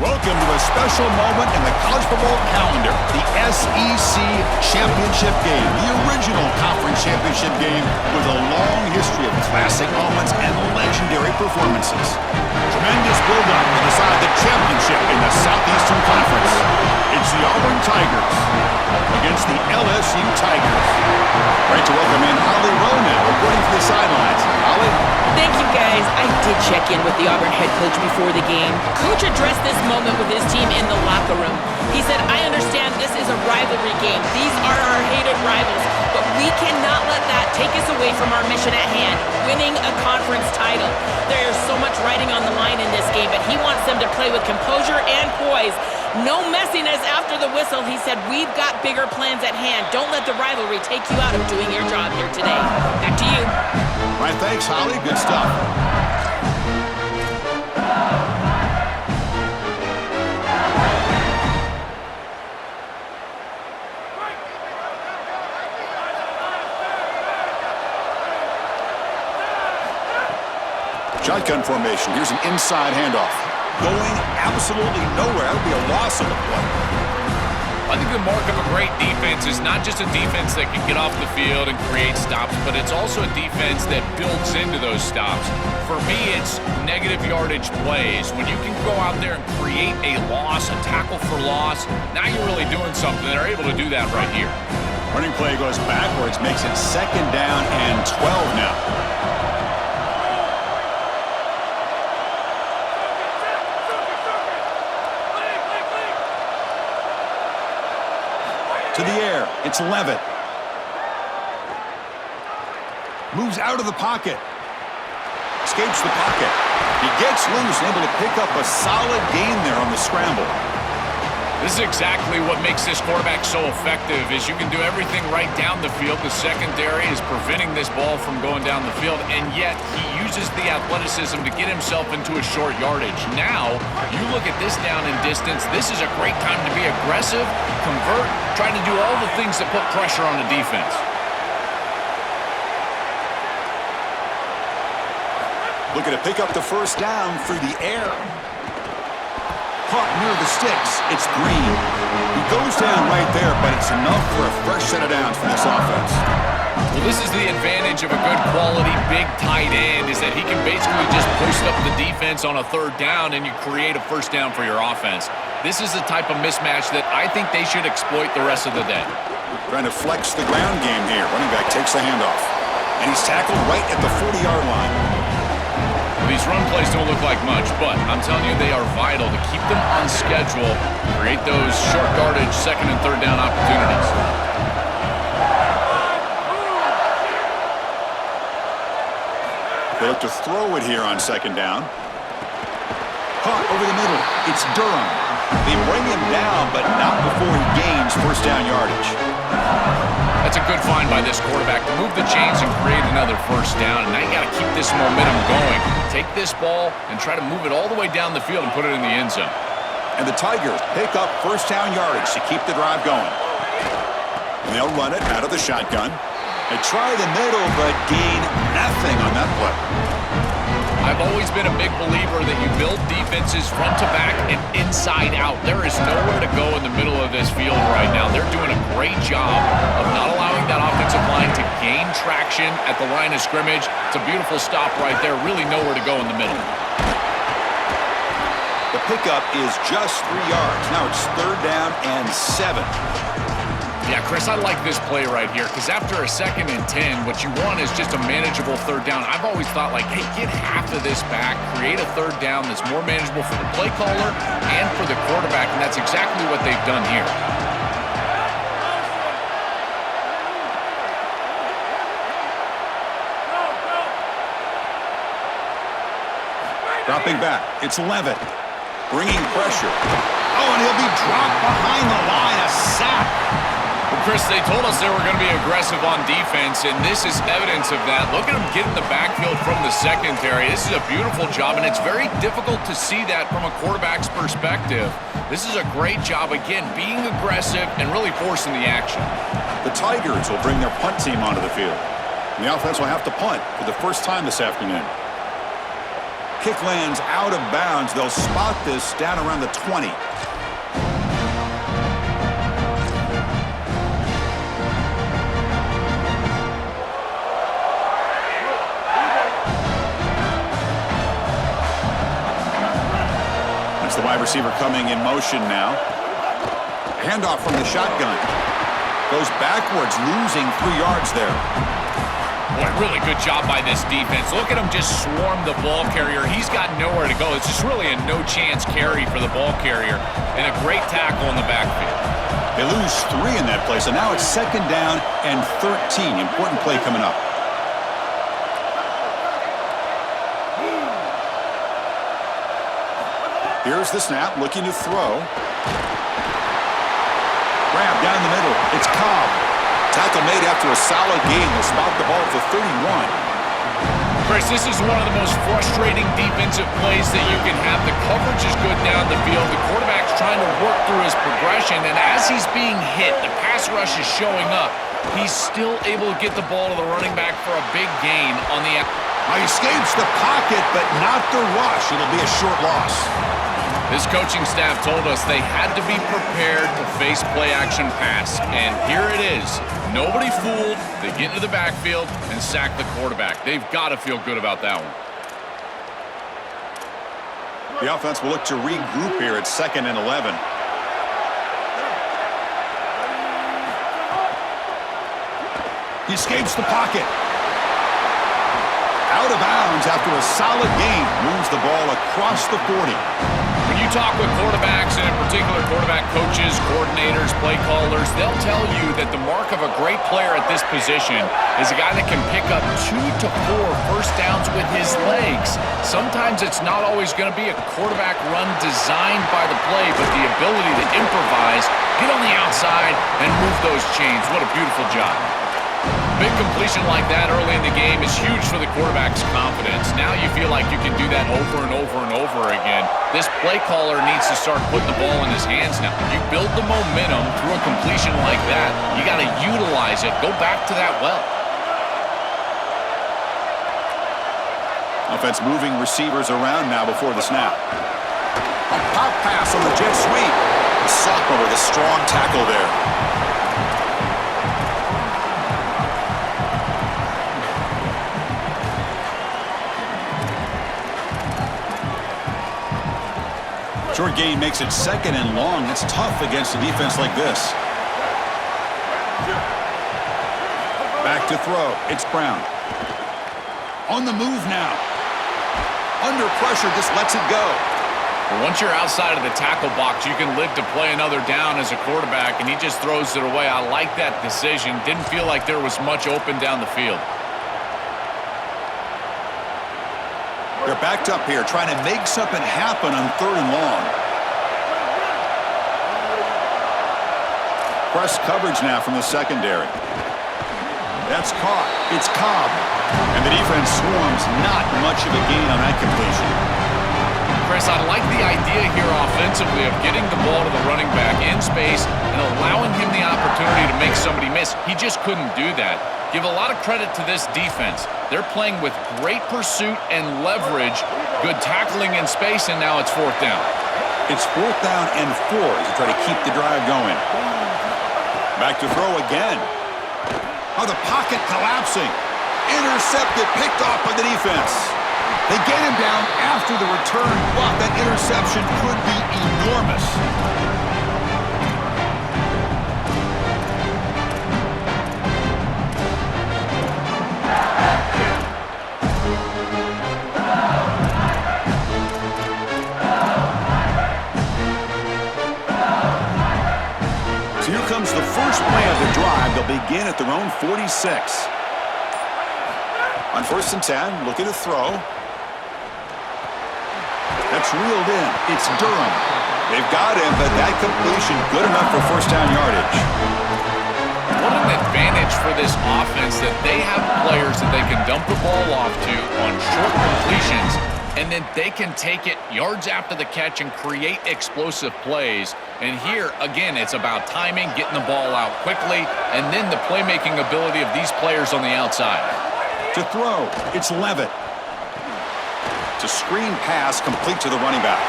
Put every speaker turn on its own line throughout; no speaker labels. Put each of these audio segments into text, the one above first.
Welcome to a special moment in the college football calendar, the SEC Championship Game, the original conference championship game with a long history of classic moments and legendary performances. Tremendous build-up to decide the championship in the Southeastern Conference. It's the Auburn Tigers against the LSU Tigers. Great to welcome in Holly Roman, reporting for the sidelines. Holly?
Thank you, guys. I did check in with the Auburn head coach before the game. Coach addressed this moment with his team in the locker room. He said, I understand this is a rivalry game. These are our hated rivals, but we cannot let that take us away from our mission at hand, winning a conference title. There is so much riding on the line in this game, but he wants them to play with composure and poise. No messiness after the whistle. He said, we've got bigger plans at hand. Don't let the rivalry take you out of doing your job here today. Back to you.
All right, thanks, Holly. Good stuff. Shotgun formation. Here's an inside handoff. Going absolutely nowhere. That would be a loss on the play.
I think the mark of a great defense is not just a defense that can get off the field and create stops, but it's also a defense that builds into those stops. For me, it's negative yardage plays. When you can go out there and create a loss, a tackle for loss, now you're really doing something. They're able to do that right here.
Running play goes backwards, makes it 2nd down and 12 now. To the air, it's Levitt. Moves out of the pocket. Escapes the pocket. He gets loose and able to pick up a solid gain there on the scramble.
This is exactly what makes this quarterback so effective is you can do everything right down the field. The secondary is preventing this ball from going down the field, and yet he uses the athleticism to get himself into a short yardage. Now, you look at this down and distance, this is a great time to be aggressive, convert, trying to do all the things that put pressure on the defense.
Looking to pick up the first down through the air. Caught near the sticks. It's Green. He goes down right there, but it's enough for a fresh set of downs for this offense.
Well, this is the advantage of a good quality big tight end is that he can basically just post up the defense on a 3rd down and you create a first down for your offense. This is the type of mismatch that I think they should exploit the rest of the day.
Trying to flex the ground game here. Running back takes the handoff. And he's tackled right at the 40-yard line.
These run plays don't look like much, but I'm telling you they are vital to keep them on schedule, create those short yardage 2nd and 3rd down opportunities.
They look to throw it here on 2nd down. Caught over the middle. It's Durham. They bring him down, but not before he gains first down yardage.
That's a good find by this quarterback to move the chains and create another first down. And now you got to keep this momentum going. Take this ball and try to move it all the way down the field and put it in the end zone.
And the Tigers pick up first down yardage to keep the drive going. And they'll run it out of the shotgun. They try the middle, but gain nothing on that play.
I've always been a big believer that you build defenses front to back and inside out. There is nowhere to go in the middle of this field right now. They're doing a great job of not allowing that offensive line to gain traction at the line of scrimmage. It's a beautiful stop right there. Really nowhere to go in the middle.
The pickup is just 3 yards. Now it's 3rd down and 7.
Yeah, Chris, I like this play right here because after a 2nd and 10, what you want is just a manageable 3rd down. I've always thought, like, hey, get half of this back, create a 3rd down that's more manageable for the play caller and for the quarterback, and that's exactly what they've done here.
Dropping back, it's Levitt. Bringing pressure. Oh, and he'll be dropped behind the line. A sack.
Well, Chris, they told us they were going to be aggressive on defense, and this is evidence of that. Look at them get in the backfield from the secondary. This is a beautiful job, and it's very difficult to see that from a quarterback's perspective. This is a great job, again, being aggressive and really forcing the action.
The Tigers will bring their punt team onto the field. And the offense will have to punt for the first time this afternoon. Kick lands out of bounds. They'll spot this down around the 20. That's the wide receiver coming in motion now. Handoff from the shotgun. Goes backwards, losing 3 yards there.
Boy, really good job by this defense. Look at him just swarm the ball carrier. He's got nowhere to go. It's just really a no-chance carry for the ball carrier, and a great tackle in the backfield.
They lose 3 in that play, so now it's 2nd down and 13. Important play coming up. Here's the snap, looking to throw. Grab down the middle. It's Cobb. Tackle made after a solid gain. They'll spot the ball at the 31.
Chris, this is one of the most frustrating defensive plays that you can have. The coverage is good down the field. The quarterback's trying to work through his progression, and as he's being hit, the pass rush is showing up. He's still able to get the ball to the running back for a big gain on the...
He escapes the pocket, but not the rush. It'll be a short loss.
This coaching staff told us they had to be prepared to face play-action pass, and here it is. Nobody fooled. They get into the backfield and sack the quarterback. They've got to feel good about that one.
The offense will look to regroup here at 2nd and 11. He escapes the pocket. Out of bounds after a solid gain. Moves the ball across the 40.
When you talk with quarterbacks, and in particular quarterback coaches, coordinators, play callers, they'll tell you that the mark of a great player at this position is a guy that can pick up 2 to 4 first downs with his legs. Sometimes it's not always going to be a quarterback run designed by the play, but the ability to improvise, get on the outside, and move those chains. What a beautiful job. Big completion like that early in the game is huge for the quarterback's confidence. Now you feel like you can do that over and over and over again. This play caller needs to start putting the ball in his hands now. You build the momentum through a completion like that. You got to utilize it. Go back to that well.
Offense moving receivers around now before the snap. A pop pass on the jet sweep. Sophomore with a strong tackle there. Short gain makes it 2nd and long. That's tough against a defense like this. Back to throw. It's Brown. On the move now. Under pressure, just lets it go.
Well, once you're outside of the tackle box, you can live to play another down as a quarterback, and he just throws it away. I like that decision. Didn't feel like there was much open down the field.
They're backed up here, trying to make something happen on 3rd and long. Press coverage now from the secondary. That's caught. It's Cobb. And the defense swarms. Not much of a gain on that completion.
Chris, I like the idea here offensively of getting the ball to the running back in space and allowing him the opportunity to make somebody miss. He just couldn't do that. Give a lot of credit to this defense. They're playing with great pursuit and leverage, good tackling in space, and now it's 4th down.
It's 4th down and 4 as they try to keep the drive going. Back to throw again. Oh, the pocket collapsing. Intercepted, picked off by the defense. They get him down after the return, but that interception could be enormous. So here comes the first play of the drive. They'll begin at their own 46. On 1st and 10, looking to throw. That's reeled in. It's Durham. They've got him, but that completion good enough for 1st down yardage.
What an advantage for this offense that they have players that they can dump the ball off to on short completions, and then they can take it yards after the catch and create explosive plays. And here, again, it's about timing, getting the ball out quickly, and then the playmaking ability of these players on the outside.
To throw, it's Levitt. It's a screen pass complete to the running back.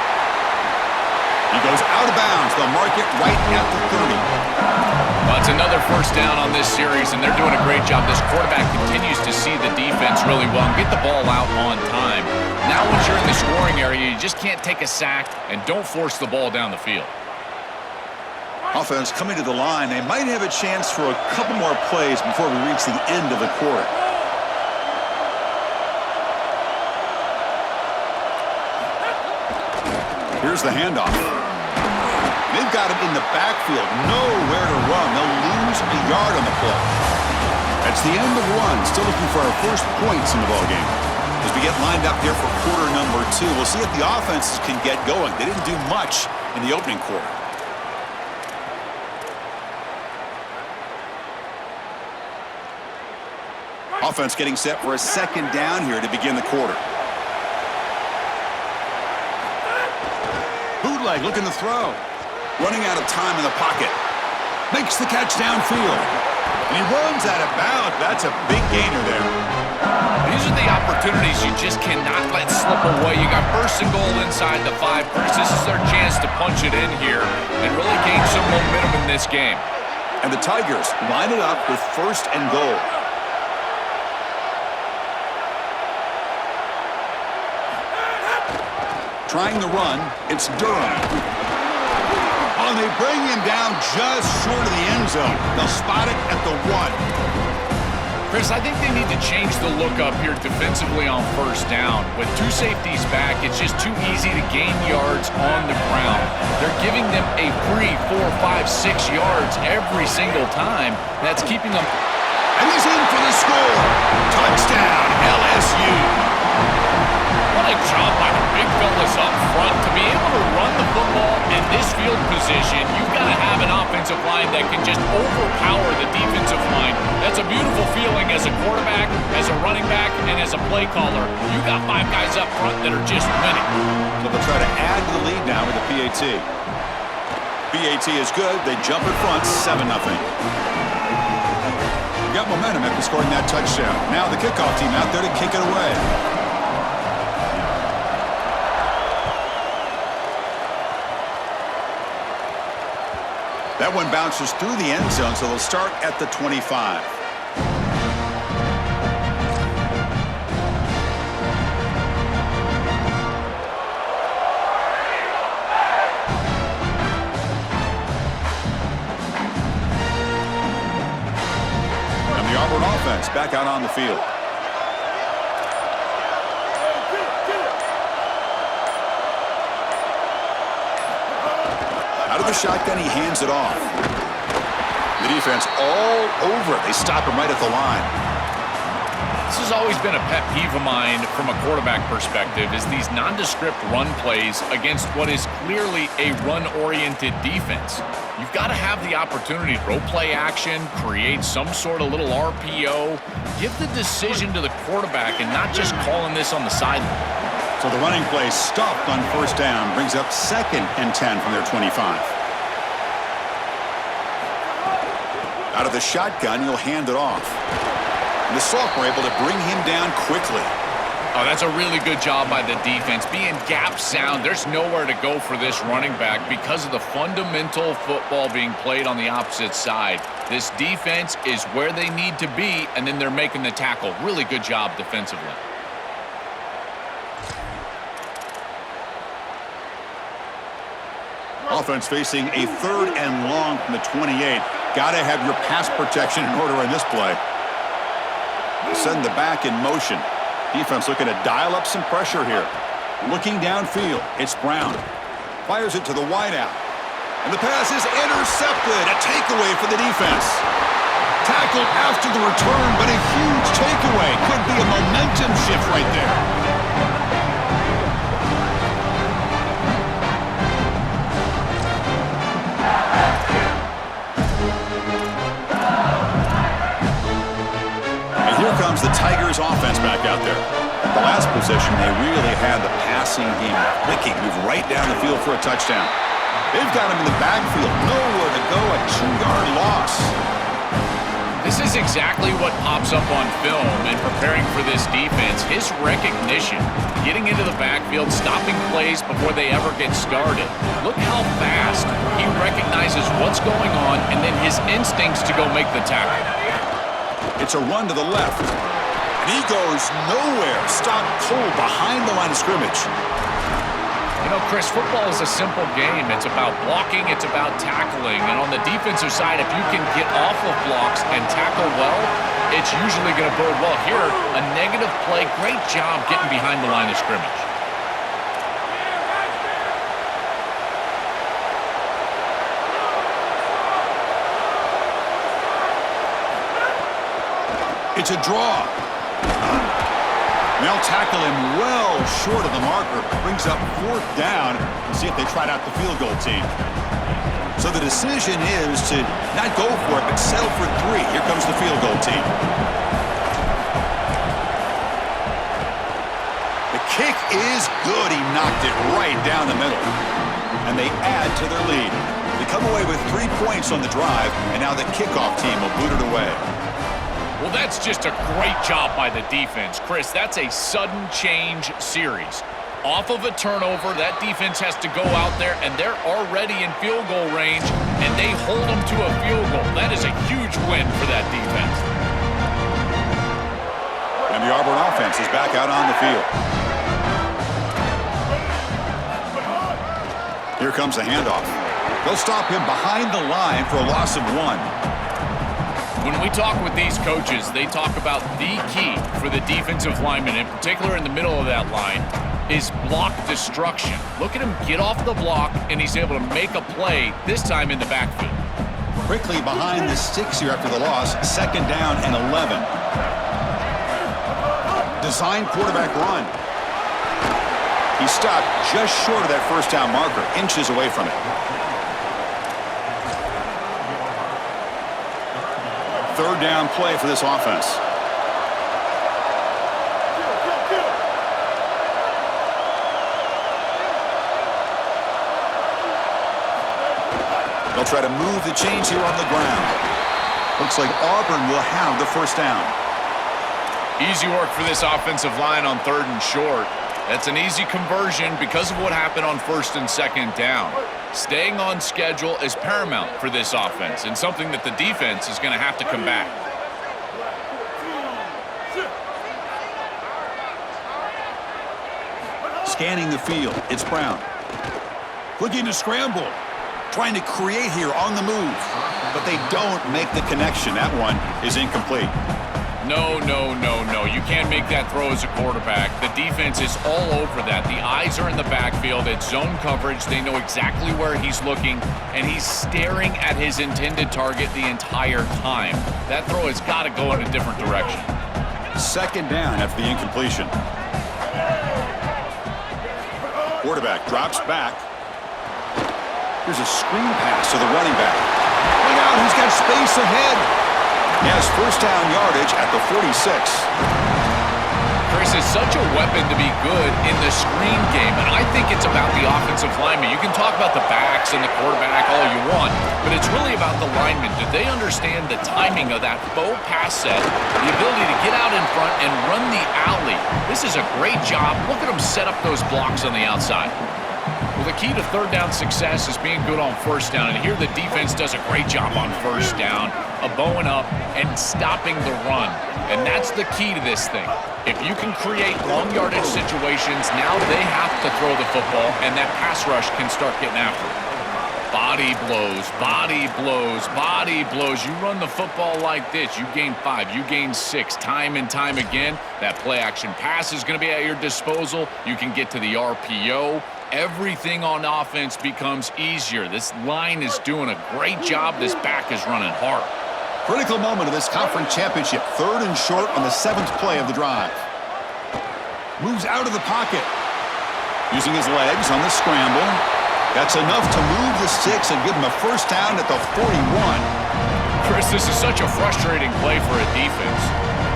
He goes out of bounds. They'll mark it right at the 30.
Well, it's another first down on this series, and they're doing a great job. This quarterback continues to see the defense really well and get the ball out on time. Now once you're in the scoring area, you just can't take a sack and don't force the ball down the field.
Offense coming to the line. They might have a chance for a couple more plays before we reach the end of the quarter. Here's the handoff. They've got him in the backfield. Nowhere to run. They'll lose a yard on the play. That's the end of one. Still looking for our first points in the ballgame. As we get lined up here for quarter number 2, we'll see if the offenses can get going. They didn't do much in the opening quarter. Offense getting set for a second down here to begin the quarter. Bootleg looking to throw. Running out of time in the pocket. Makes the catch downfield. And he runs out of bounds. That's a big gainer there.
These are the opportunities you just cannot let slip away. You got first and goal inside the 5. First, this is their chance to punch it in here and really gain some momentum in this game.
And the Tigers line it up with first and goal. Trying the run, it's Durham. Oh, and they bring him down just short of the end zone. They'll spot it at the 1.
Chris, I think they need to change the look up here defensively on first down. With 2 safeties back, it's just too easy to gain yards on the ground. They're giving them a free 4, 5, 6 yards every single time. That's keeping them.
And he's in for the score. Touchdown, LSU.
What a job by the big fellas up front. To be able to run the football in this field position, you've got to have an offensive line that can just overpower the defensive line. That's a beautiful feeling as a quarterback, as a running back, and as a play caller. You got 5 guys up front that are just winning.
So they'll try to add to the lead now with the PAT. PAT is good. They jump in front, 7-0. Got momentum after scoring that touchdown. Now the kickoff team out there to kick it away. That one bounces through the end zone, so they'll start at the 25. And the Auburn offense back out on the field. Out of the shotgun, he hands it off. The defense all over it. They stop him right at the line.
This has always been a pet peeve of mine from a quarterback perspective, is these nondescript run plays against what is clearly a run-oriented defense. You've got to have the opportunity to throw play action, create some sort of little RPO, give the decision to the quarterback and not just calling this on the sideline.
So the running play stopped on first down, brings up 2nd and 10 from their 25. Out of the shotgun, he'll hand it off. And the sophomore able to bring him down quickly.
Oh, that's a really good job by the defense. Being gap sound, there's nowhere to go for this running back because of the fundamental football being played on the opposite side. This defense is where they need to be, and then they're making the tackle. Really good job defensively.
Offense facing a 3rd and long from the 28. Got to have your pass protection in order in this play. Send the back in motion. Defense looking to dial up some pressure here. Looking downfield, it's Brown. Fires it to the wideout. And the pass is intercepted. A takeaway for the defense. Tackled after the return, but a huge takeaway. Could be a momentum shift right there. Here comes the Tigers offense back out there. The last possession, they really had the passing game clicking. Move right down the field for a touchdown. They've got him in the backfield. Nowhere to go. A 2-yard loss.
This is exactly what pops up on film in preparing for this defense. His recognition, getting into the backfield, stopping plays before they ever get started. Look how fast he recognizes what's going on and then his instincts to go make the tackle.
It's a run to the left. And he goes nowhere. Stopped cold behind the line of scrimmage.
You know, Chris, football is a simple game. It's about blocking, it's about tackling. And on the defensive side, if you can get off of blocks and tackle well, it's usually going to bode well. Here, a negative play. Great job getting behind the line of scrimmage.
It's a draw. They'll tackle him well short of the marker. Brings up 4th down. We'll see if they tried out the field goal team. So the decision is to not go for it, but settle for 3. Here comes the field goal team. The kick is good. He knocked it right down the middle. And they add to their lead. They come away with 3 points on the drive, and now the kickoff team will boot it away.
Well, that's just a great job by the defense. Chris, that's a sudden change series. Off of a turnover, that defense has to go out there, and they're already in field goal range, and they hold them to a field goal. That is a huge win for that defense.
And the Auburn offense is back out on the field. Here comes the handoff. They'll stop him behind the line for a loss of 1.
When we talk with these coaches, they talk about the key for the defensive lineman, in particular in the middle of that line, is block destruction. Look at him get off the block, and he's able to make a play, this time in the backfield.
Quickly behind the sticks here after the loss, 2nd down and 11. Design quarterback run. He stopped just short of that 1st down marker, inches away from it. 3rd down play for this offense. They'll try to move the chains here on the ground. Looks like Auburn will have the 1st down.
Easy work for this offensive line on 3rd and short. That's an easy conversion because of what happened on 1st and 2nd down. Staying on schedule is paramount for this offense and something that the defense is going to have to combat.
Scanning the field, it's Brown. Looking to scramble. Trying to create here on the move. But they don't make the connection. That one is incomplete.
No. You can't make that throw as a quarterback. The defense is all over that. The eyes are in the backfield. It's zone coverage. They know exactly where he's looking, and he's staring at his intended target the entire time. That throw has got to go in a different direction.
2nd down after the incompletion. Quarterback drops back. Here's a screen pass to the running back. Look out, he's got space ahead. He has 1st down yardage at the 46.
Chris, is such a weapon to be good in the screen game, and I think it's about the offensive lineman. You can talk about the backs and the quarterback all you want, but it's really about the linemen. Do they understand the timing of that faux pass set, the ability to get out in front and run the alley? This is a great job. Look at them set up those blocks on the outside. Well, the key to 3rd down success is being good on 1st down, and here the defense does a great job on 1st down, bowing up and stopping the run, and that's the key to this thing. If you can create long yardage situations, now they have to throw the football, and that pass rush can start getting after it. Body blows, body blows, body blows. You run the football like this, you gain 5, you gain 6, time and time again. That play action pass is going to be at your disposal. You can get to the RPO. Everything on offense becomes easier. This line is doing a great job. This back is running hard.
Critical moment of this conference championship. 3rd and short on the 7th play of the drive. Moves out of the pocket. Using his legs on the scramble. That's enough to move the sticks and give him a 1st down at the 41.
Chris, this is such a frustrating play for a defense.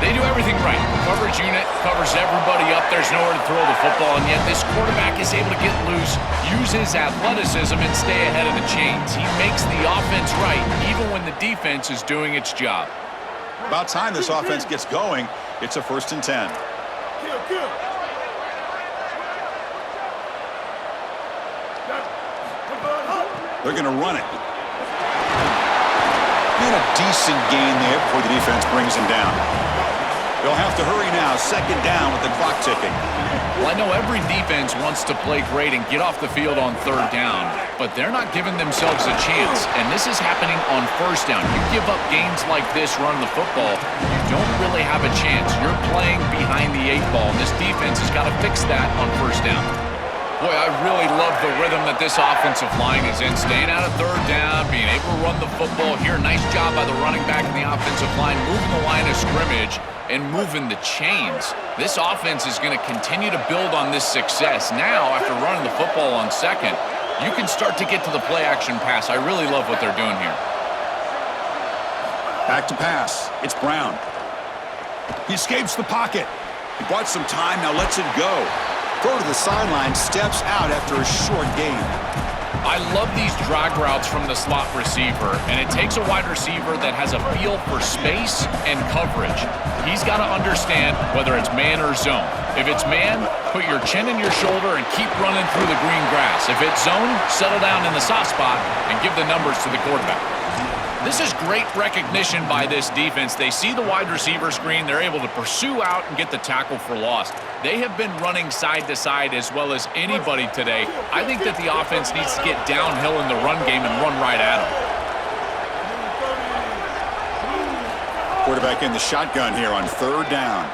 They do everything right. Coverage unit covers everybody up. There's nowhere to throw the football, and yet this quarterback is able to get loose, use his athleticism, and stay ahead of the chains. He makes the offense right, even when the defense is doing its job.
About time this offense gets going. It's a 1st and 10. They're going to run it. And a decent gain there before the defense brings him down. They'll have to hurry now. 2nd down with the clock ticking.
Well, I know every defense wants to play great and get off the field on 3rd down, but they're not giving themselves a chance, and this is happening on 1st down. You give up gains like this running the football, you don't really have a chance. You're playing behind the 8 ball, and this defense has got to fix that on 1st down. Boy, I really love the rhythm that this offensive line is in. Staying out of 3rd down, being able to run the football here. Nice job by the running back and the offensive line, moving the line of scrimmage and moving the chains. This offense is going to continue to build on this success. Now, after running the football on 2nd, you can start to get to the play-action pass. I really love what they're doing here.
Back to pass. It's Brown. He escapes the pocket. He bought some time, now lets it go. Throw to the sideline, steps out after a short gain.
I love these drag routes from the slot receiver, and it takes a wide receiver that has a feel for space and coverage. He's got to understand whether it's man or zone. If it's man, put your chin in your shoulder and keep running through the green grass. If it's zone, settle down in the soft spot and give the numbers to the quarterback. This is great recognition by this defense. They see the wide receiver screen. They're able to pursue out and get the tackle for loss. They have been running side to side as well as anybody today. I think that the offense needs to get downhill in the run game and run right at them.
Quarterback in the shotgun here on 3rd down.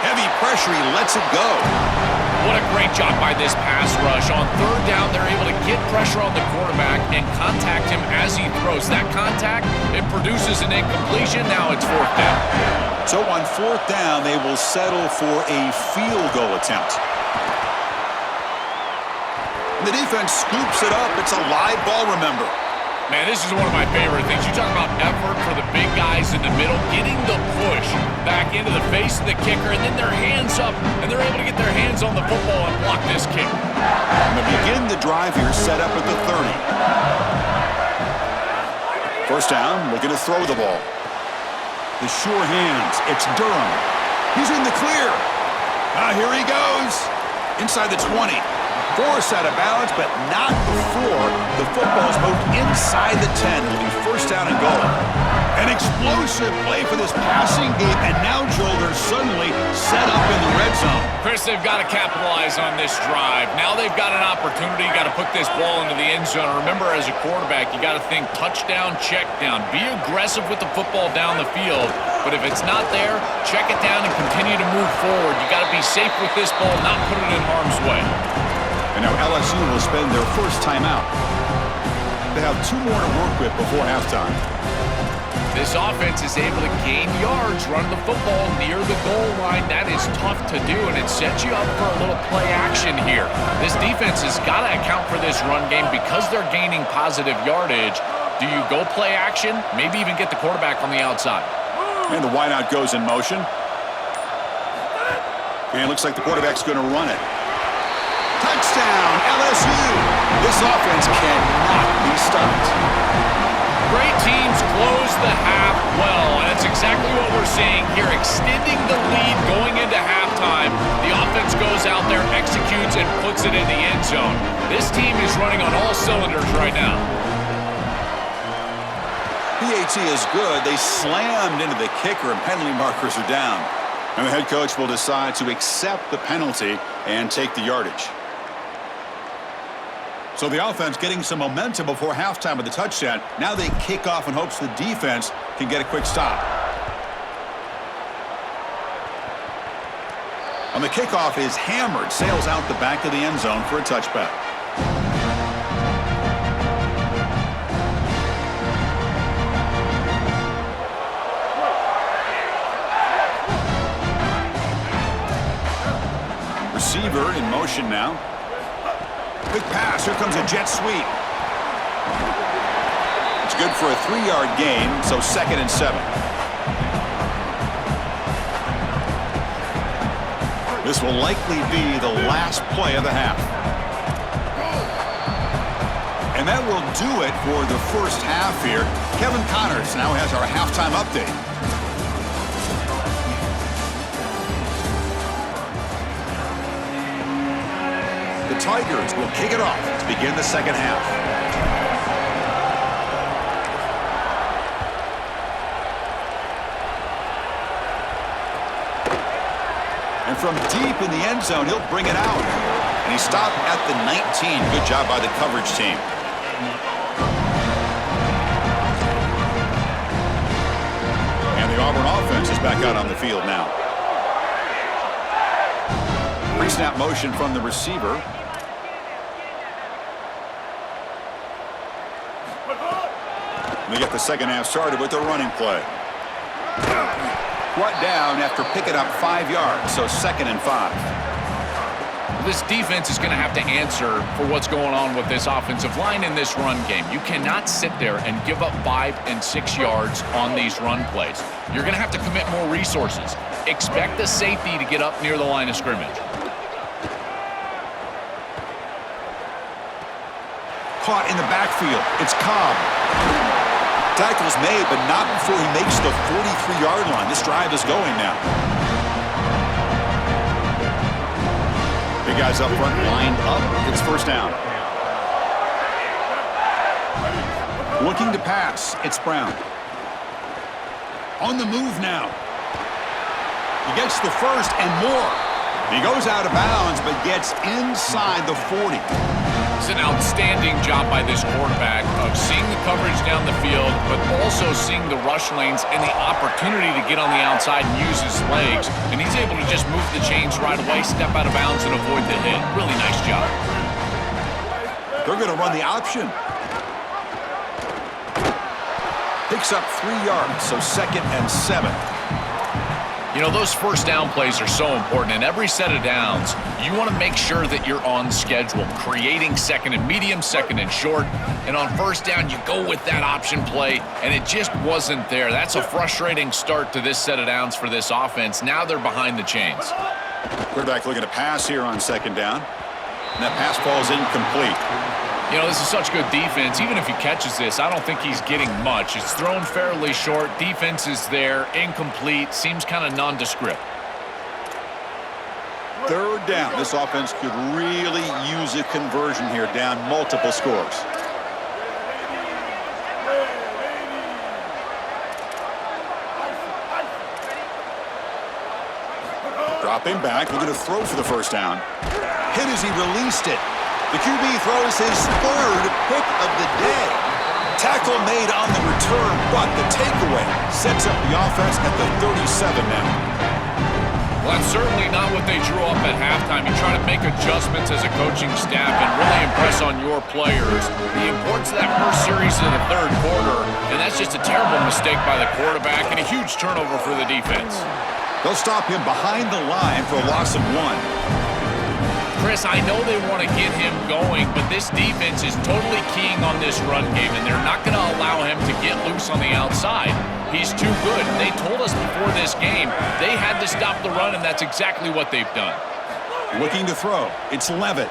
Heavy pressure, he lets it go.
What a great job by this pass rush. On 3rd down, they're able to get pressure on the quarterback and contact him as he throws. That contact, it produces an incompletion. Now it's 4th down.
So on 4th down, they will settle for a field goal attempt. The defense scoops it up. It's a live ball, remember.
Man, this is one of my favorite things. You talk about effort for the big guys in the middle, getting the push back into the face of the kicker, and then their hands up, and they're able to get their hands on the football and block this kick.
And they begin the drive here, set up at the 30. 1st down, looking to throw the ball. The sure hands, it's Durham. He's in the clear. Here he goes. Inside the 20. Forced out of bounds, but not before the football's moved inside the 10. It'll be 1st down and goal. An explosive play for this passing game, and now, Joel, they're suddenly set up in the red zone.
Chris, they've got to capitalize on this drive. Now they've got an opportunity. You got to put this ball into the end zone. Remember, as a quarterback, you got to think touchdown, check down. Be aggressive with the football down the field, but if it's not there, check it down and continue to move forward. You got to be safe with this ball, not put it in harm's way.
And now LSU will spend their 1st timeout. They have 2 more to work with before halftime.
This offense is able to gain yards running the football near the goal line. That is tough to do, and it sets you up for a little play action here. This defense has got to account for this run game because they're gaining positive yardage. Do you go play action? Maybe even get the quarterback on the outside.
And the wideout goes in motion. And it looks like the quarterback's going to run it. Touchdown, LSU. This offense cannot be stopped.
Great teams close the half well, and that's exactly what we're seeing here, extending the lead going into halftime. The offense goes out there, executes, and puts it in the end zone. This team is running on all cylinders right now.
PAT is good. They slammed into the kicker, and penalty markers are down. And the head coach will decide to accept the penalty and take the yardage. So the offense getting some momentum before halftime with the touchdown. Now they kick off in hopes the defense can get a quick stop. On the kickoff is hammered, sails out the back of the end zone for a touchback. Receiver in motion now. Quick pass. Here comes a jet sweep. It's good for a 3-yard gain, so 2nd and 7. This will likely be the last play of the half. And that will do it for the first half here. Kevin Connors now has our halftime update. The Tigers will kick it off to begin the second half. And from deep in the end zone, he'll bring it out. And he stopped at the 19. Good job by the coverage team. And the Auburn offense is back out on the field now. Pre-snap motion from the receiver. And they get the second half started with a running play. Brought down after picking up 5 yards, so 2nd and 5.
This defense is going to have to answer for what's going on with this offensive line in this run game. You cannot sit there and give up 5 and 6 yards on these run plays. You're going to have to commit more resources. Expect the safety to get up near the line of scrimmage.
Caught in the backfield. It's Cobb. Tackle's made, but not before he makes the 43-yard line. This drive is going now. Big guys up front lined up. It's first down. Looking to pass. It's Brown. On the move now. He gets the first and more. He goes out of bounds, but gets inside the 40.
It's an outstanding job by this quarterback of seeing the coverage down the field, but also seeing the rush lanes and the opportunity to get on the outside and use his legs. And he's able to just move the chains right away, step out of bounds, and avoid the hit. Really nice job.
They're going to run the option. Picks up 3 yards, so 2nd and 7.
You know, those first down plays are so important. In every set of downs, you want to make sure that you're on schedule, creating 2nd and medium, 2nd and short. And on first down, you go with that option play, and it just wasn't there. That's a frustrating start to this set of downs for this offense. Now they're behind the chains.
Quarterback looking to pass here on 2nd down. And that pass falls incomplete.
You know, this is such good defense. Even if he catches this, I don't think he's getting much. It's thrown fairly short. Defense is there. Incomplete. Seems kind of nondescript.
3rd down. This offense could really use a conversion here, down multiple scores. Dropping back, looking to throw for the first down. Hit as he released it. The QB throws his 3rd pick of the day. Tackle made on the return, but the takeaway sets up the offense at the 37 now.
Well, that's certainly not what they drew up at halftime. You try to make adjustments as a coaching staff and really impress on your players. The importance of that first series in the 3rd quarter, and that's just a terrible mistake by the quarterback and a huge turnover for the defense.
They'll stop him behind the line for a loss of 1.
Chris, I know they want to get him going, but this defense is totally keying on this run game, and they're not going to allow him to get loose on the outside. He's too good. They told us before this game they had to stop the run, and that's exactly what they've done.
Looking to throw. It's Levitt.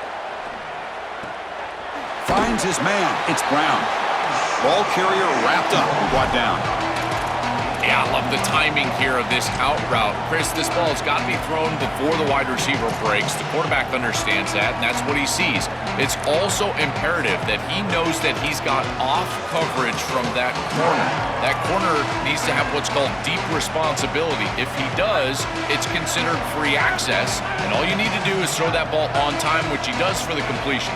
Finds his man. It's Brown. Ball carrier wrapped up and brought down.
Yeah, I love the timing here of this out route. Chris, this ball has got to be thrown before the wide receiver breaks. The quarterback understands that, and that's what he sees. It's also imperative that he knows that he's got off coverage from that corner. That corner needs to have what's called deep responsibility. If he does, it's considered free access, and all you need to do is throw that ball on time, which he does for the completion.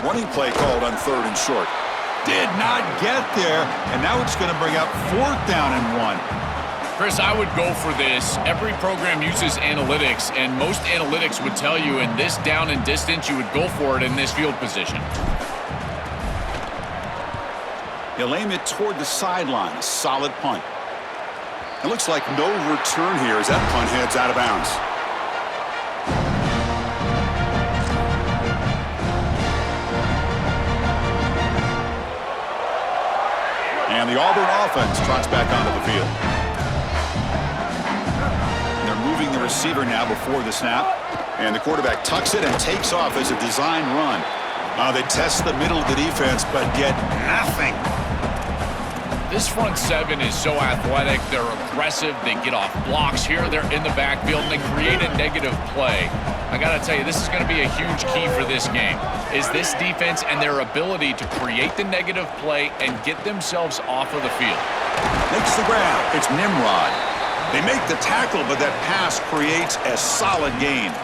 Running play called on 3rd and short. Did not get there, and now it's going to bring up 4th down and 1.
Chris, I would go for this. Every program uses analytics, and most analytics would tell you in this down and distance, you would go for it in this field position.
He'll aim it toward the sideline. A solid punt. It looks like no return here as that punt heads out of bounds. And the Auburn offense trots back onto the field. And they're moving the receiver now before the snap. And the quarterback tucks it and takes off as a design run. They test the middle of the defense, but get nothing.
This front seven is so athletic. They're aggressive. They get off blocks here. They're in the backfield, and they create a negative play. I got to tell you, this is going to be a huge key for this game, is this defense and their ability to create the negative play and get themselves off of the field.
Makes the grab. It's Nimrod. They make the tackle, but that pass creates a solid gain.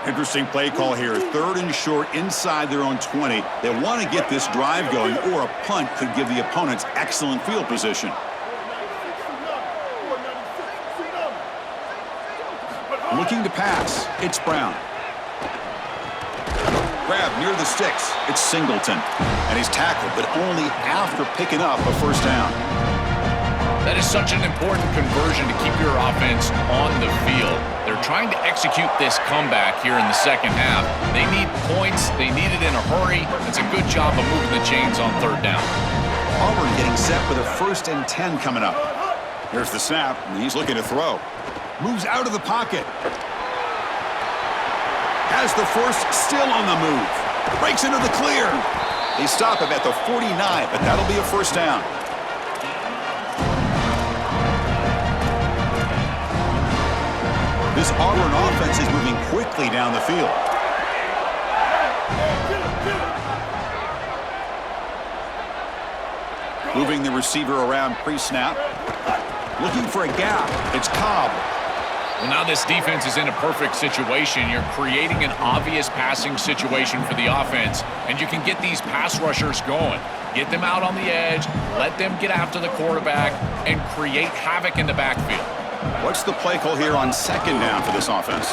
Interesting play call here. 3rd and short inside their own 20. They want to get this drive going, or a punt could give the opponents excellent field position. Looking to pass. It's Brown. Grab near the sticks. It's Singleton. And he's tackled, but only after picking up a first down.
That is such an important conversion to keep your offense on the field. They're trying to execute this comeback here in the second half. They need points. They need it in a hurry. It's a good job of moving the chains on 3rd down.
Auburn getting set with a 1st and 10 coming up. Here's the snap, and he's looking to throw. Moves out of the pocket. Has the force still on the move. Breaks into the clear. They stop him at the 49, but that'll be a first down. This Auburn offense is moving quickly down the field. Moving the receiver around pre-snap. Looking for a gap. It's Cobb.
Well, now this defense is in a perfect situation. You're creating an obvious passing situation for the offense, and you can get these pass rushers going. Get them out on the edge, let them get after the quarterback, and create havoc in the backfield.
What's the play call here on 2nd down for this offense?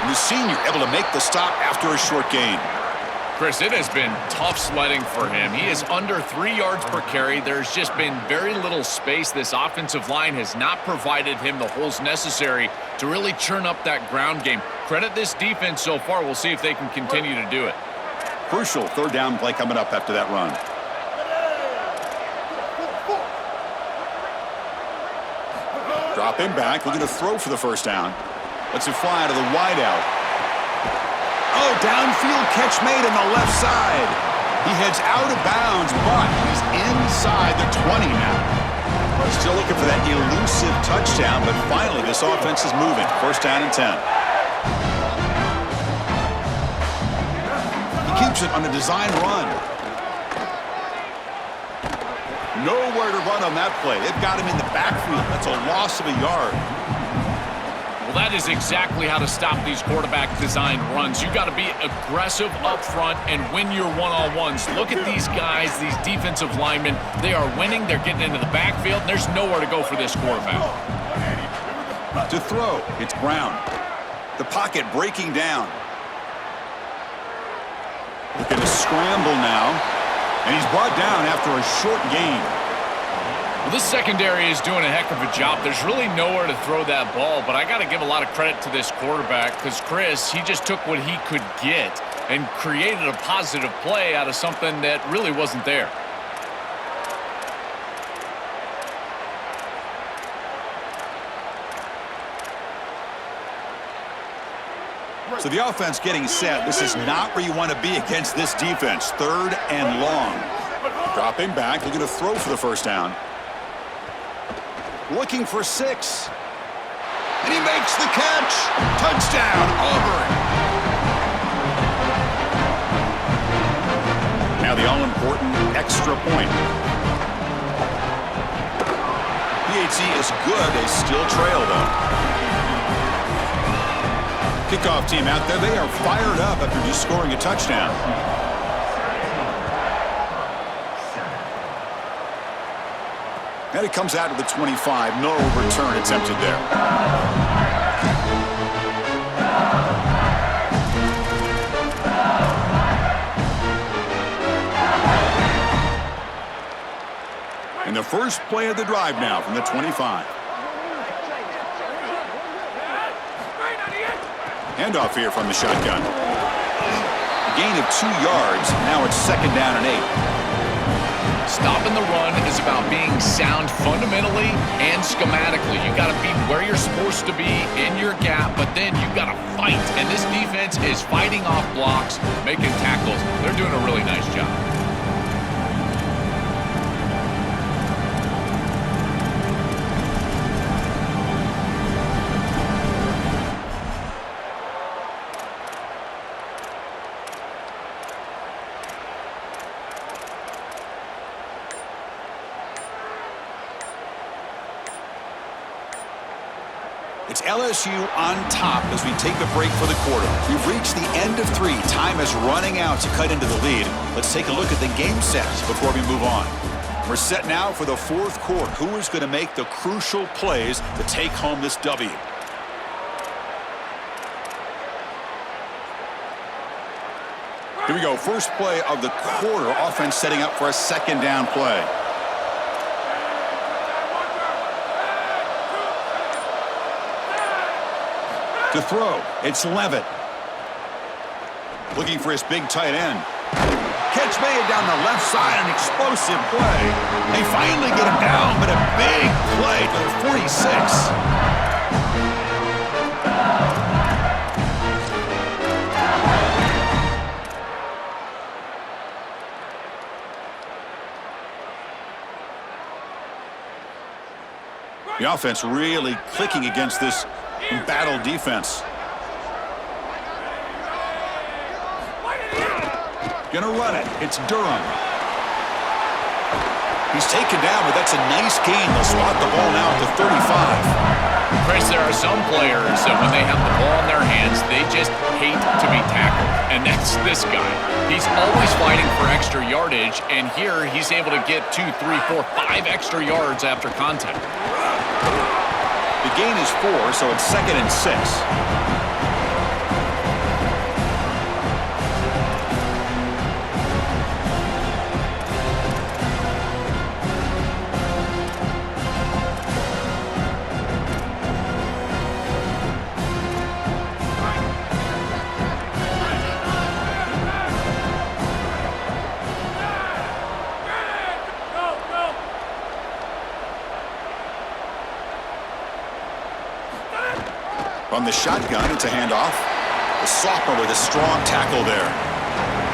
And the senior able to make the stop after a short gain.
Chris, it has been tough sledding for him. He is under 3 yards per carry. There's just been very little space. This offensive line has not provided him the holes necessary to really churn up that ground game. Credit this defense so far. We'll see if they can continue to do it.
Crucial 3rd down play coming up after that run. Dropping back, looking to throw for the first down. Lets it fly to the wideout. Oh, downfield catch made on the left side. He heads out of bounds, but he's inside the 20 now. Still looking for that elusive touchdown, but finally this offense is moving. 1st down and 10. He keeps it on a design run. Nowhere to run on that play. They've got him in the backfield. That's a loss of a yard.
Well, that is exactly how to stop these quarterback design runs. You got to be aggressive up front and win your one-on-ones. Look at these guys, these defensive linemen. They are winning. They're getting into the backfield. And there's nowhere to go for this quarterback.
To throw, it's Brown. The pocket breaking down. Looking to scramble now. And he's brought down after a short gain.
Well, this secondary is doing a heck of a job. There's really nowhere to throw that ball, but I got to give a lot of credit to this quarterback because, Chris, he just took what he could get and created a positive play out of something that really wasn't there.
So the offense getting set. This is not where you want to be against this defense. 3rd and long. Dropping back, looking to throw for the first down. Looking for 6. And he makes the catch. Touchdown, Auburn. Now the all-important extra point. PHC is good. They still trail, though. Kickoff team out there. They are fired up after just scoring a touchdown. And it comes out to the 25. No return attempted there. And the first play of the drive now from the 25. Handoff here from the shotgun. A gain of 2 yards. Now it's 2nd down and 8.
Stopping the run is about being sound fundamentally and schematically. You got to be where you're supposed to be in your gap, but then you got to fight. And this defense is fighting off blocks, making tackles. They're doing a really nice job.
It's LSU on top as we take a break for the quarter. We've reached the end of 3. Time is running out to cut into the lead. Let's take a look at the game sets before we move on. We're set now for the 4th quarter. Who is going to make the crucial plays to take home this W? Here we go. First play of the quarter. Offense setting up for a 2nd down play. To throw, it's Levitt. Looking for his big tight end. Catch made down the left side, an explosive play. They finally get him down, but a big play to the 46. The offense really clicking against this embattled defense. Gonna run it. It's Durham. He's taken down, but that's a nice gain. They'll spot the ball now at the 35.
Chris, there are some players that when they have the ball in their hands, they just hate to be tackled. And that's this guy. He's always fighting for extra yardage, and here he's able to get 2, 3, 4, 5 extra yards after contact.
The gain is 4, so it's 2nd and 6. From the shotgun, it's a handoff. The sophomore with a strong tackle there.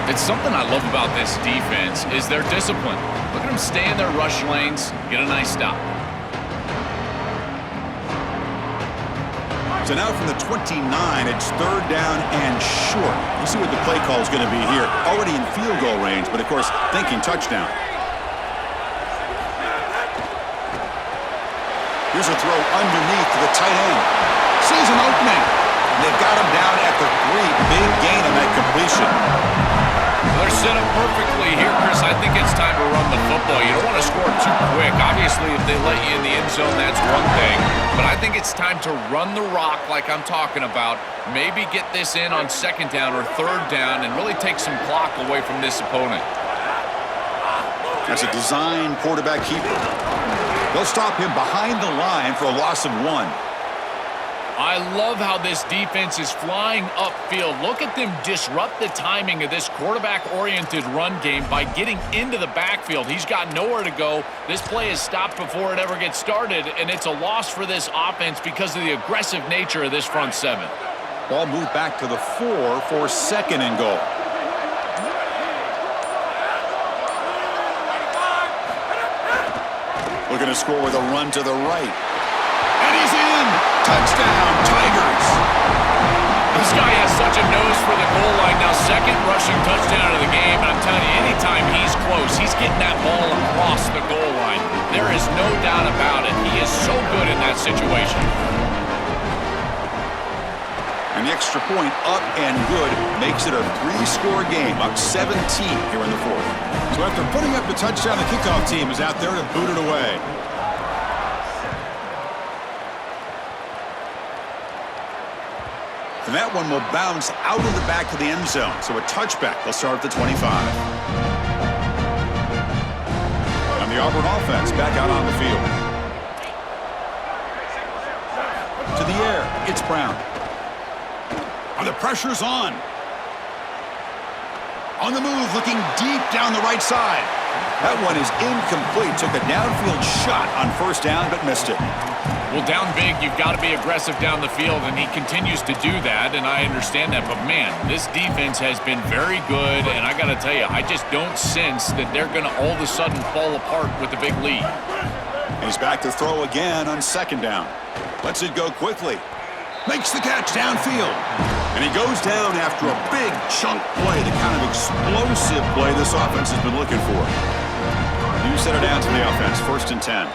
It's something I love about this defense is their discipline. Look at them stay in their rush lanes, get a nice stop.
So now from the 29, it's 3rd down and short. We'll see what the play call is going to be here. Already in field goal range, but of course, thinking touchdown. Here's a throw underneath to the tight end. Sees an opening. They've got him down at the 3. Big gain on that completion.
They're set up perfectly here, Chris. I think it's time to run the football. You don't want to score too quick. Obviously, if they let you in the end zone, that's one thing. But I think it's time to run the rock like I'm talking about. Maybe get this in on 2nd down or 3rd down and really take some clock away from this opponent.
That's a design quarterback keeper. They'll stop him behind the line for a loss of 1.
I love how this defense is flying upfield. Look at them disrupt the timing of this quarterback-oriented run game by getting into the backfield. He's got nowhere to go. This play is stopped before it ever gets started, and it's a loss for this offense because of the aggressive nature of this front 7.
Ball moved back to the 4 for 2nd and goal. Looking to score with a run to the right. And he's in! Touchdown, Tigers!
This guy has such a nose for the goal line. Now, 2nd rushing touchdown of the game. And I'm telling you, anytime he's close, he's getting that ball across the goal line. There is no doubt about it. He is so good in that situation.
And the extra point up and good makes it a 3-score game, up 17 here in the 4th. So after putting up the touchdown, the kickoff team is out there to boot it away. And that one will bounce out of the back of the end zone. So a touchback. They'll start at the 25. And the Auburn offense back out on the field. To the air. It's Brown. And the pressure's on. On the move, looking deep down the right side. That one is incomplete. Took a downfield shot on first down, but missed it.
Well, down big, you've got to be aggressive down the field, and he continues to do that, and I understand that. But, man, this defense has been very good, and I got to tell you, I just don't sense that they're going to all of a sudden fall apart with a big lead.
He's back to throw again on second down. Lets it go quickly. Makes the catch downfield. And he goes down after a big chunk play, the kind of explosive play this offense has been looking for. New center down to the offense, 1st and 10.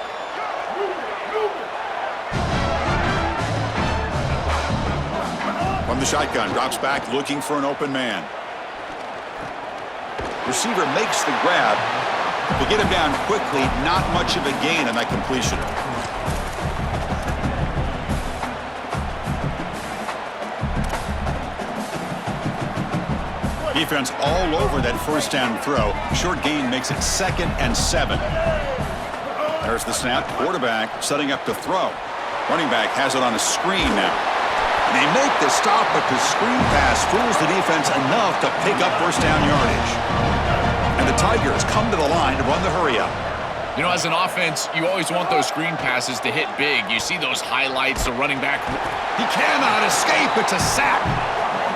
From the shotgun, drops back looking for an open man. Receiver makes the grab. To get him down quickly, not much of a gain on that completion. Defense all over that first down throw. Short gain makes it 2nd and 7. There's the snap. Quarterback setting up to throw. Running back has it on a screen now. And they make the stop, but the screen pass fools the defense enough to pick up first down yardage. And the Tigers come to the line to run the hurry up.
You know, as an offense, you always want those screen passes to hit big. You see those highlights, the running back.
He cannot escape. It's a sack.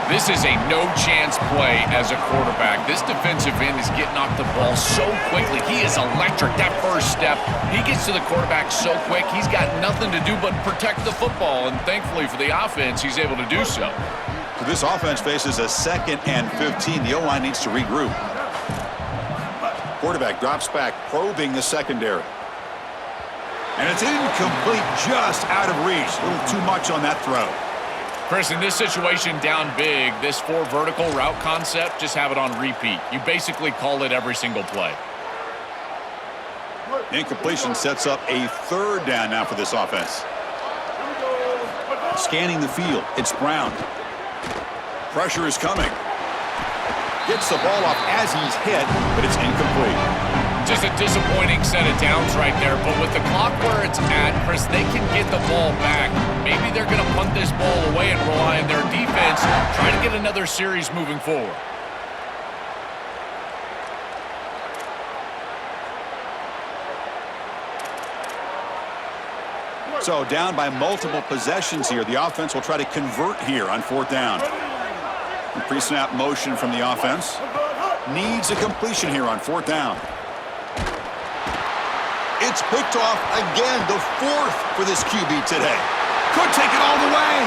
This is a no-chance play as a quarterback. This defensive end is getting off the ball so quickly. He is electric. That first step, he gets to the quarterback so quick, he's got nothing to do but protect the football. And thankfully for the offense, he's able to do so.
So this offense faces a 2nd and 15. The O-line needs to regroup. Quarterback drops back, probing the secondary. And it's incomplete, just out of reach. A little too much on that throw.
Chris, in this situation down big, this 4 vertical route concept, just have it on repeat. You basically call it every single play.
Incompletion sets up a 3rd down now for this offense. Scanning the field, it's Brown. Pressure is coming. Gets the ball off as he's hit, but it's incomplete.
Just a disappointing set of downs right there, but with the clock where it's at, Chris, they can get the ball back. Maybe they're going to punt this ball away and rely on their defense, try to get another series moving forward.
So down by multiple possessions here. The offense will try to convert here on 4th down. Pre-snap motion from the offense. Needs a completion here on 4th down. It's picked off again, the 4th for this QB today. Could take it all the way.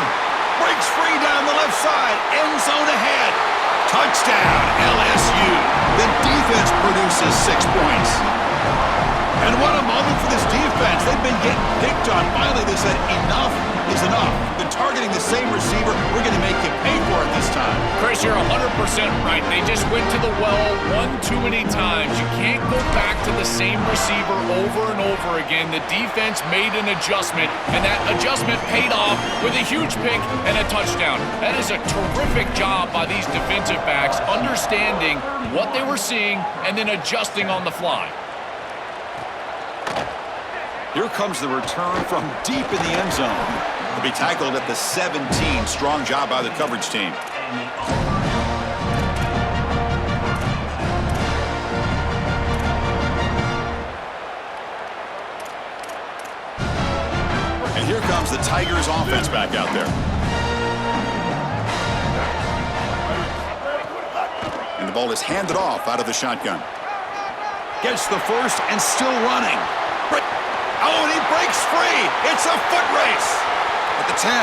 Breaks free down the left side. End zone ahead. Touchdown, LSU. The defense produces 6 points. And what a moment for this defense. They've been getting picked on. Finally, they said enough is enough. Been targeting the same receiver. We're going to make you pay for it this time.
Chris, you're 100% right. They just went to the well one too many times. You can't go back to the same receiver over and over again. The defense made an adjustment, and that adjustment paid off with a huge pick and a touchdown. That is a terrific job by these defensive backs, understanding what they were seeing and then adjusting on the fly.
Here comes the return from deep in the end zone. To be tackled at the 17. Strong job by the coverage team. And here comes the Tigers offense back out there. And the ball is handed off out of the shotgun. Gets the first and still running. Oh, and he breaks free. It's a foot race at the 10.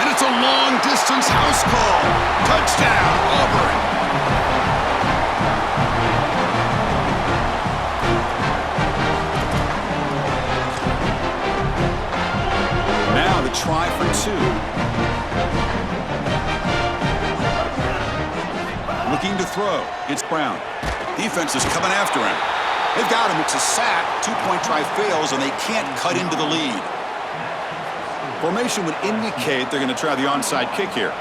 And it's a long-distance house call. Touchdown, Auburn. Now the try for 2. Looking to throw. It's Brown. Defense is coming after him. They've got him. It's a sack. 2-point try fails, and they can't cut into the lead. Formation would indicate they're going to try the onside kick here.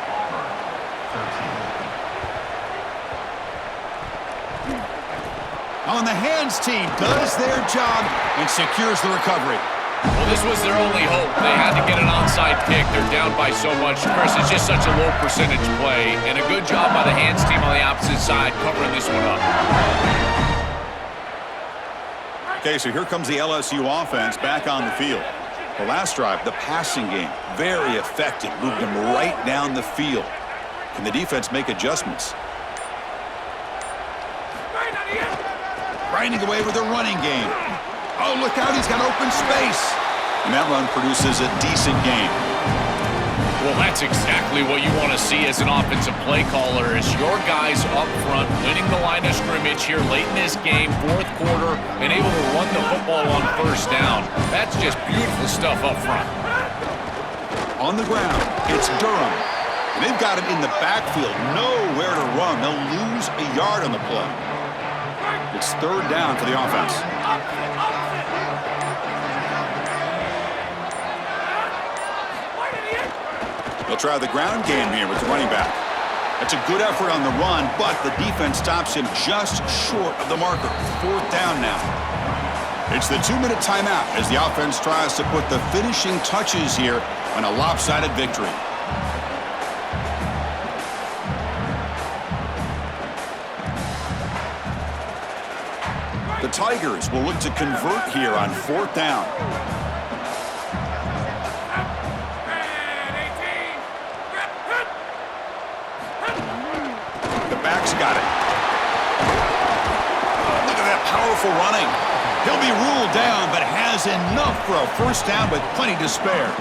On the hands team does their job and secures the recovery.
Well, this was their only hope. They had to get an onside kick. They're down by so much. Chris, it's just such a low percentage play, and a good job by the hands team on the opposite side covering this one up.
Okay, so here comes the LSU offense back on the field. The last drive, the passing game, very effective. Moved them right down the field. Can the defense make adjustments? Grinding away with a running game. Oh, look out, he's got open space. And that run produces a decent game.
Well, that's exactly what you want to see as an offensive play caller, is your guys up front winning the line of scrimmage here late in this game, fourth quarter, and able to run the football on first down. That's just beautiful stuff up front.
On the ground, it's Durham. And they've got him in the backfield, nowhere to run. They'll lose a yard on the play. It's third down for the offense. They'll try the ground game here with the running back. That's a good effort on the run, but the defense stops him just short of the marker. Fourth down now. It's the 2-minute timeout as the offense tries to put the finishing touches here on a lopsided victory. The Tigers will look to convert here on fourth down. The back's got it. Look at that powerful running. He'll be ruled down, but has enough for a first down with plenty to spare.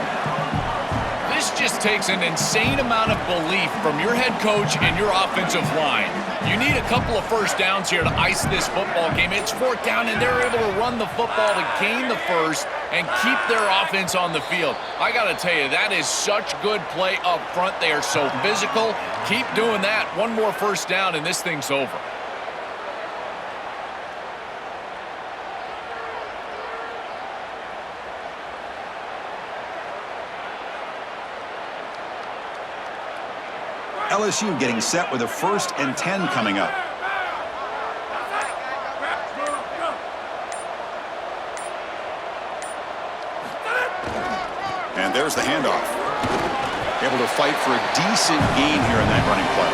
This just takes an insane amount of belief from your head coach and your offensive line. You need a couple of first downs here to ice this football game. It's fourth down, and they're able to run the football to gain the first and keep their offense on the field. I got to tell you, that is such good play up front. They are so physical. Keep doing that. One more first down, and this thing's over.
LSU getting set with a 1st and 10 coming up. And there's the handoff. Able to fight for a decent gain here in that running play.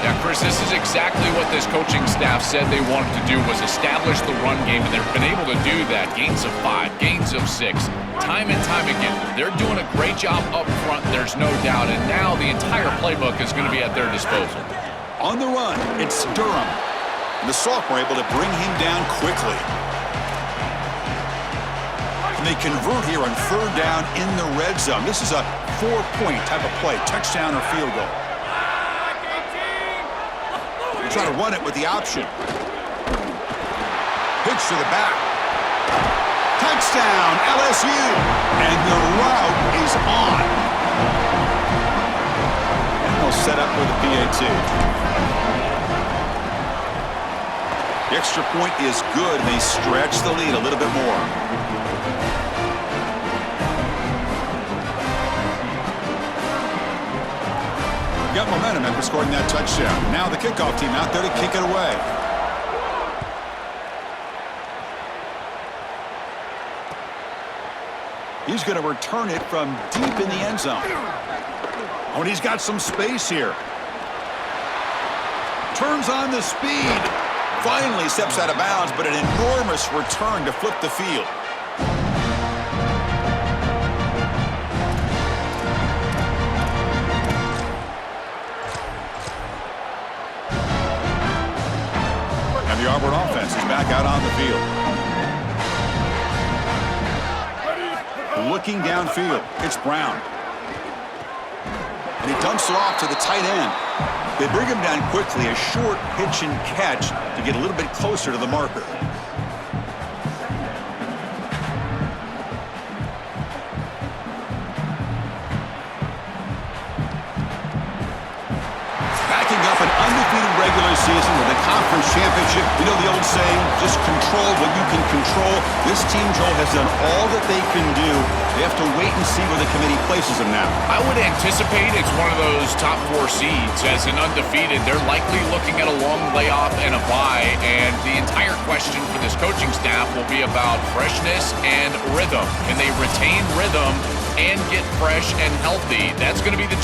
Yeah, Chris, this is exactly what this coaching staff said they wanted to do, was establish the run game, and they've been able to do that. Gains of 5, gains of 6, time and time again. They're doing a great job up front, there's no doubt, and now the entire playbook is going to be at their disposal.
On the run, it's Durham. And the sophomore able to bring him down quickly. And they convert here on third down in the red zone. This is a 4-point type of play, touchdown or field goal. Try to run it with the option. Pitch to the back. Touchdown, LSU. And the route is on. And they'll set up with a PAT. The extra point is good, and they stretch the lead a little bit more. Got momentum after scoring that touchdown. Now the kickoff team out there to kick it away. He's going to return it from deep in the end zone. Oh, and he's got some space here. Turns on the speed. Finally steps out of bounds, but an enormous return to flip the field. The Auburn offense is back out on the field. Looking downfield, it's Brown. And he dumps it off to the tight end. They bring him down quickly, a short pitch and catch to get a little bit closer to the marker. Regular season with a conference championship. You know the old saying, just control what you can control. This team, Joel, has done all that they can do. They have to wait and see where the committee places them now.
I would anticipate it's one of those top 4 seeds. As an undefeated, they're likely looking at a long layoff and a bye, and the entire question for this coaching staff will be about freshness and rhythm. Can they retain rhythm and get fresh and healthy? That's going to be the challenge.